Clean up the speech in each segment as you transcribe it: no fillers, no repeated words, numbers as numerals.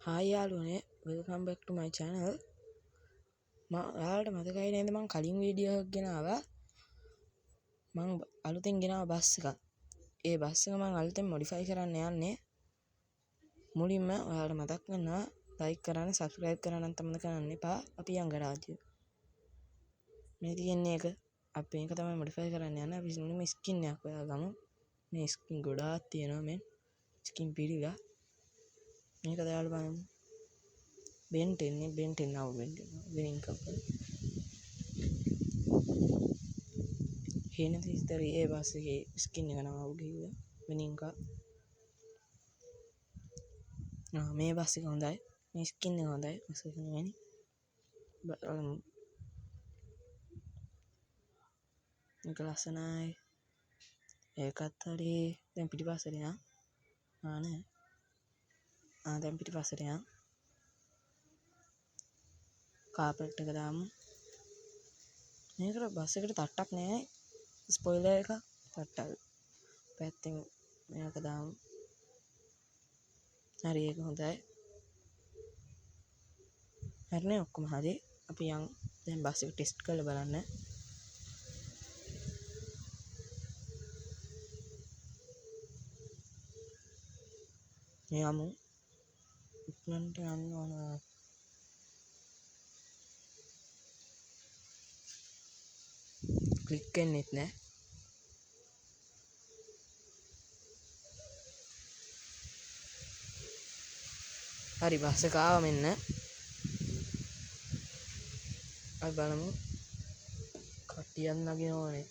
Hi යාළුවනේ, welcome back to my channel. ඔයාලට මතකයි නේද මම කලින් වීඩියෝ එකක් ගෙනාවා. මම අලුතෙන් ගෙනාවා බස් එකක්. ඒ බස් එක මම අලුතෙන් modify කරන්න යන්නේ. මුලින්ම ඔයාලට මතක් කරනවා like කරන්න, subscribe කරන්න අමතක කරන්න එපා. අපි යන් ගරාජ්. මේ තියෙන්නේ එක අපි මේක තමයි modify කරන්න යන්නේ. අපි මුලින්ම skin එකක් හොයාගමු. මේ skin ගොඩාක් තියෙනවා මේ skin පිළිලා. මේක දාලා බලමු. Ben 10 now winning couple හේන තිස්තරී ඒ බස් එකේ ස්කින් එක නම අවුගේ winning එක මේ බස් එක හොඳයි මේ ස්කින් එක හොඳයි බස් එක නෙවෙයි මේක ලස්සනයි ඒකත් හරි දැන් පිටිපස්සට යන්න නෑ දැන් පිටිපස්සට යන්න කාපට් එක දාමු මේකට බස් එකට තට්ටක් නෑ ස්පොයිලර් එක තට්ටල් පැත්තෙන් මේක දාමු හරි ඒක හොඳයි හරිනේ ඔක්කොම හරි අපි යන් දැන් බස් එක ටෙස්ට් කරලා බලන්න යමු ඉක්මනට යන්න ඕන ක්ලික් වෙන්නෙත් නෑ හරි බස් එක ආවා මෙන්න අපි බලමු කට්ටියක් නගිනවනේ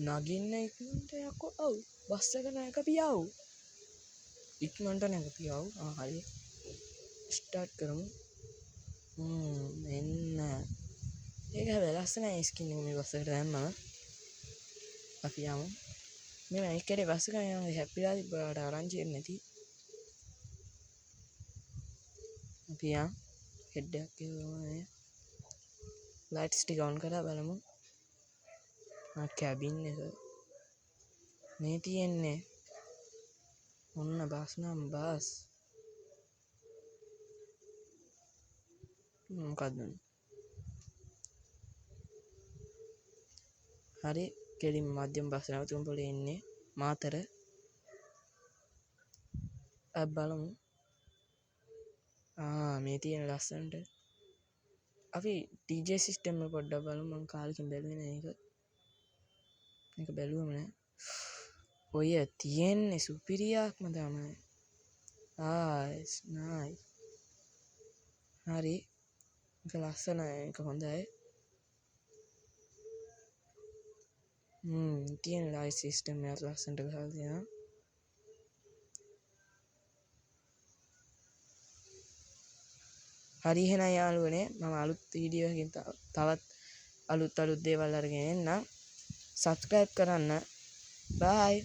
නගින්න ඉක්මනට යකෝ ඔව් බස් එක නැගපියව් ඉක්මනට නැගපියව් හරි ස්ටාර්ට් කරමු මෙන්න ඒක හැබැයි ලස්සනයි ස්කින් එක මේ බස් එකට දැම්මම අපි යමු මේ මේකේ බස් එක යන හැපිලා තිබ්බාට ආරංචි වෙන්නේ නැති අපි යන් හෙඩ් එකක් ගේමු ලයිට්ස් ටික ඔන් කරලා බලමු කැබින් එක මේ තියෙන්නේ ඔන්න බස් නම් බස් මොකක්ද හරි කෙලින් මධ්‍යම බස් නැවතුම් පොලේ ඉන්නේ මාතර අපි බලමු මේ තියෙන ලස්සනට අපි DJ සිස්ටම් එක පොඩ්ඩක් බලමු මම කාලෙකින් බැලුවේ නෑ මේක බැලුවම නෑ ඔය තියෙන්නේ සුපිරියක්ම තමයි නයිස් හරි මේක ලස්සනයි මේක හොඳයි තියෙන ලයිට් සිස්ටම් එක ලස්සනට ගහලා තියෙනවා හරි එහෙනම් යාළුවනේ මම අලුත් වීඩියෝ එකකින් තවත් අලුත් දේවල් අරගෙන එන්නම් subscribe කරන්න bye